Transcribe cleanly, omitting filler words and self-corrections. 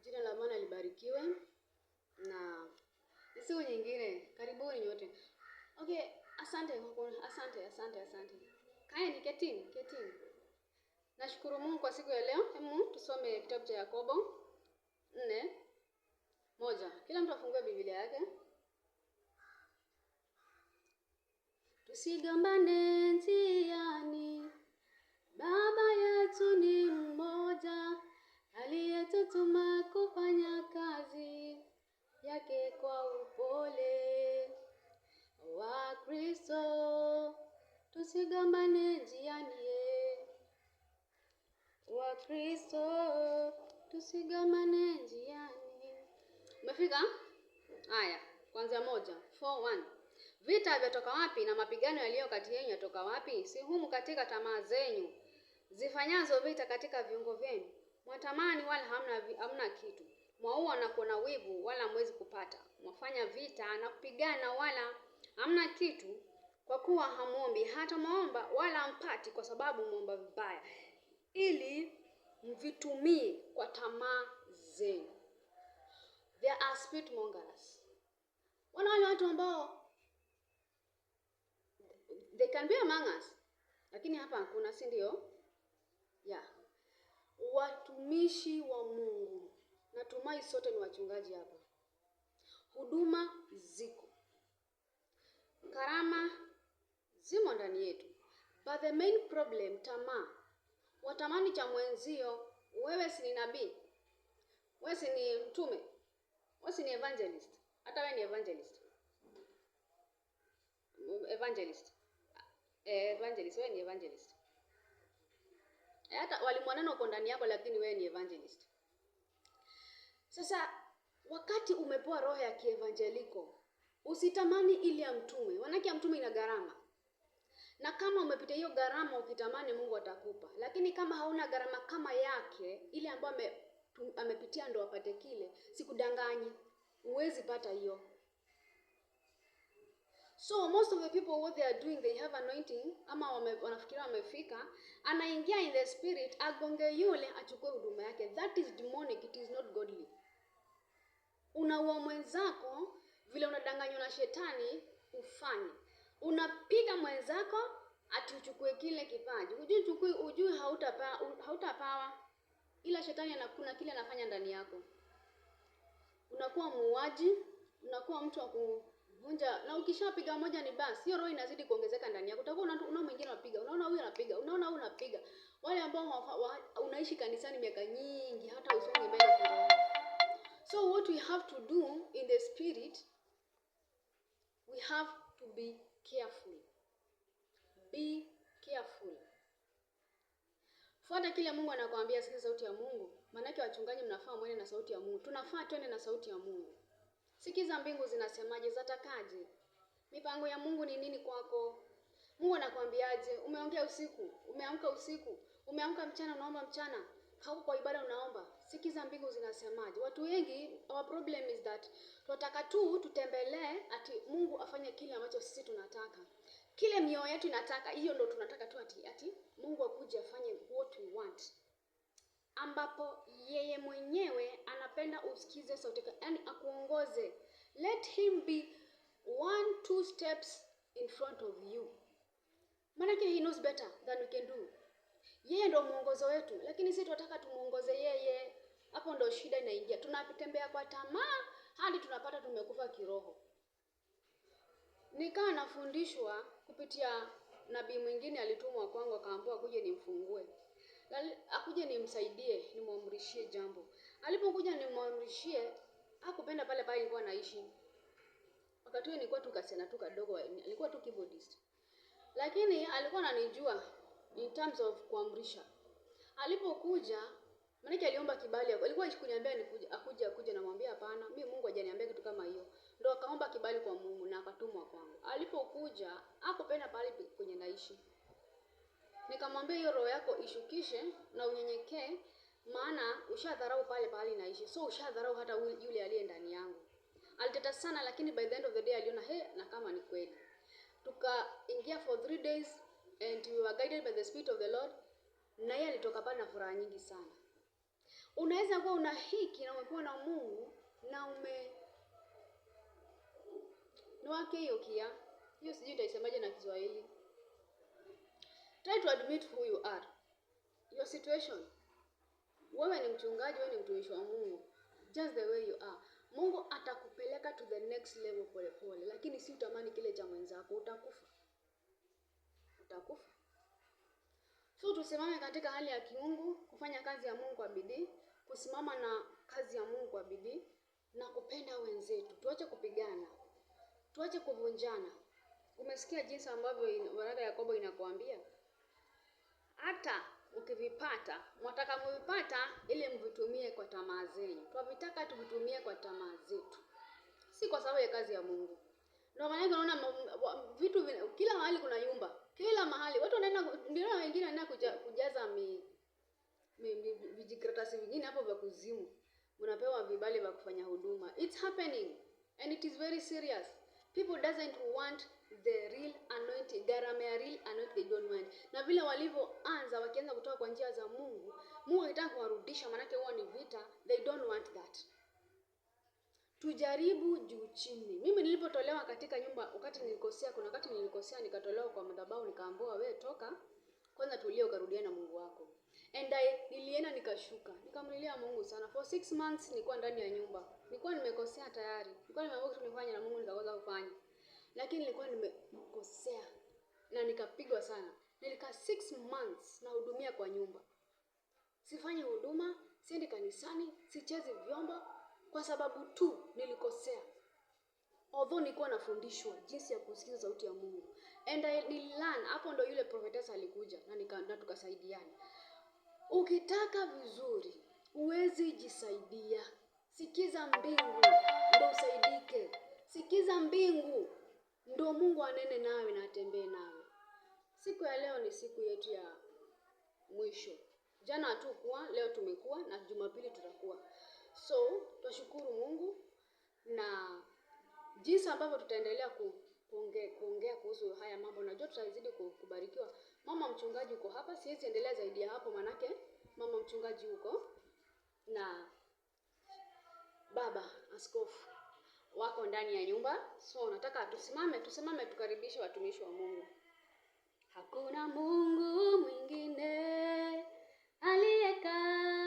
Jina la Bwana libarikiwe na siku nyingine. Karibuni nyote. Okay, asante. Kaeni, ketini. Nashukuru Mungu kwa siku ya leo. Hebu tusome kitabu cha Yakobo 4:1. Kila mtu afungue Biblia yake. Tusigombane njiani, Baba yetu ni mmoja, aliyetutuma kufanya kazi yake kwa upole. Wa Kristo, tusigombane njiani. Wa Kristo, tusigombane njiani. Umefika? Haya, kwanza 4:1. Vita vyatoka wapi na mapigano yaliyo kati yenu yatoka wapi? Si humu katika tamaa zenyu zifanyazo vita katika viungo vyenu. Mwatamani wala hamna kitu. Mwaua na kuona wivu wala hamwezi kupata. Mwafanya vita na kupigana wala hamna kitu, kwa kuwa hamuombi. Hata mwaomba wala hampati, kwa sababu muomba vibaya, ili mvitumie kwa tamaa zenu. There are spirit mongers. Wale watu ambao they can be among us, lakini hapa hakuna, si ndio? Watumishi wa Mungu, natumai sote ni wachungaji hapa. Huduma ziko, karama zimo ndani yetu, but the main problem, tamaa. Watamani cha mwenzio. Wewe si ni nabii, wewe si ni mtume, wewe si ni evangelist. Hata wewe ni evangelist, wewe ni evangelist. Hata walimwaneno uko ndani yako, lakini wewe ni evangelist. Sasa wakati umepewa roho ya kievangeliko, usitamani ili ya mtume. Wanaki ya mtume ina gharama. Na kama umepita hiyo gharama ukitamani, Mungu atakupa. Lakini kama hauna gharama kama yake, ile ambayo amepitia ndo apate kile, sikudanganyi, huwezi pata hiyo. So most of the people, what they are doing, they have anointing, ama wanafikiria wamefika, anaingia in the spirit, agonge yule, achukue huduma yake. That is demonic, it is not godly. Unaua mwenzako vile unadanganywa na shetani ufanye. Unapiga mwenzako ati uchukue kile kipaji. Ujui hautapawa. Ila shetani anakuna kile anafanya ndani yako. Unakuwa muuaji, unakuwa mtu wa kuvunja, na ukishapiga moja ni basi, hiyo roho inazidi kuongezeka ndani yako. Utakuwa unaona mwingine anapiga, unaona huyu anapiga, unaona huyu anapiga. Wale ambao unaishi kanisani miaka nyingi, hata usonge mbele kidogo. So what we have to do in the spirit, we have to be careful. Be careful. Fuata kile Mungu anakuambia, sikia sauti ya Mungu. Maana wachungaji mnafaa mwende na sauti ya Mungu. Tunafaa twende na sauti ya Mungu. Sikiza mbingu zinasemaje, zatakaje. Mipango ya Mungu ni nini kwako? Mungu anakuambiaje? Umeongea usiku, umeamka usiku, umeamka mchana, unaomba mchana, hauko kwa ibada unaomba. Sikiza mbingu zinasemaje. Watu wengi, our problem is that tunataka tu tutembelee ati Mungu afanye kile ambacho sisi tunataka. Kile mioyo yetu inataka, hiyo ndo tunataka tu ati Mungu akuje afanye what we want. Ambapo yeye mwenyewe anapenda usikize sauti, yani akuongoze. Let him be 1-2 steps in front of you. Maana he knows better than we can do. Yeye ndo muongozo wetu, lakini sisi tunataka tumuongoze yeye. Hapo ndo shida inaingia. Tunatembea kwa tamaa hadi tunapata tumekufa kiroho. Nikawa nafundishwa kupitia nabii mwingine, alitumwa kwangu akaambiwa akuje nimfungue. Akuje nimsaidie, nimwamrishie jambo. Alipokuja nimwamrishie, hakupenda pale nilikuwa naishi. Wakati huo nilikuwa tu kasichana tu kadogo, alikuwa tu keyboardist. Lakini alikuwa ananijua in terms of kuamrisha. Alipokuja, maana aliomba kibali, alikuwa kuniambia akuje, namwambia hapana, mimi Mungu hajaniambia kitu kama hiyo. Ndio akaomba kibali kwa Mungu na akatumwa kwangu. Alipokuja, hakupenda pale kwenye naishi. Nikamwambia hiyo roho yako ishukishe na unyenyekee, maana ushadharau pale naishi. So ushadharau hata yule aliye ndani yangu. Aliteta sana, lakini by the end of the day aliona na kama ni kweli. Tukaingia for 3 days and we were guided by the Spirit of the Lord. Na yeye alitoka pale na furaha nyingi sana. Unaweza kuwa una hiki na umepewa na Mungu na ni wake hiyo hiyo sijui utaisemaje na Kiswahili. Try to admit who you are. Your situation. Wewe ni mchungaji, wewe ni mtumishi wa Mungu. Just the way you are. Mungu atakupeleka to the next level pole pole, lakini si utamani kile cha mwenzako, utakufa. So tusimame katika hali ya kiungu, kufanya kazi ya Mungu kwa bidii, kusimama na kazi ya Mungu kwa bidii na kupenda wenzetu. Tuache kupigana. Tuache kuvunjana. Umesikia jinsi ambavyo waraka ya Yakobo inakuambia? Hata ukivipata, mwataka mvipata ili mvitumie kwa tamaa zenu. Tunavitaka tuvitumie kwa tamaa zetu. Si kwa sababu ya kazi ya Mungu. Ndio maana unaona vitu kila mahali kuna nyumba. Kila mahali watu wanaenda, ndio wengine wanaenda kujaza vijikaratasi vingine hapo vya kuzimu. Unapewa vibali vya kufanya huduma. It's happening and it is very serious. People doesn't want the real anointing. Gharama ya real anointing they don't want. Na vile walivyoanza wakianza kutoka kwa njia za Mungu, Mungu anataka kuwarudisha, manake huwa ni vita. They don't want that. Tujaribu juu chini. Mimi nilipotolewa katika nyumba wakati nilikosea, kuna wakati nilikosea nikatolewa kwa madhabahu, nikaambiwa wewe toka kwanza, tulia ukarudia na Mungu wako. And nilienda nikashuka. Nikamlilia Mungu sana. For 6 months nilikuwa ndani ya nyumba. Nilikuwa nimekosea tayari. Nilikuwa nimeamua kitu nifanye na Mungu nikakosa kufanya. Lakini nilikuwa nimekosea na nikapigwa sana. Nilikaa 6 months na hudumia kwa nyumba. Sifanyi huduma, siendi kanisani, sichezi vyombo kwa sababu tu nilikosea. Although nilikuwa nafundishwa jinsi ya kusikiza sauti ya Mungu. And nililearn, hapo ndo yule prophetessa alikuja na tukasaidiana. Ukitaka vizuri, huwezi jisaidia. Sikiza mbingu ndo usaidike. Sikiza mbingu ndo Mungu anene nawe na atembee nawe. Siku ya leo ni siku yetu ya mwisho. Jana hatukuwa, leo tumekuwa na Jumapili tutakuwa. So, tunashukuru Mungu na jinsi ambavyo tutaendelea kuongea kuhusu haya mambo. Najua tutazidi kubarikiwa. Mama mchungaji uko hapa, siwezi endelea zaidi ya hapo manake mama mchungaji uko na baba askofu wako ndani ya nyumba. So nataka tusimame tukaribishe watumishi wa Mungu. Hakuna Mungu mwingine aliyekaa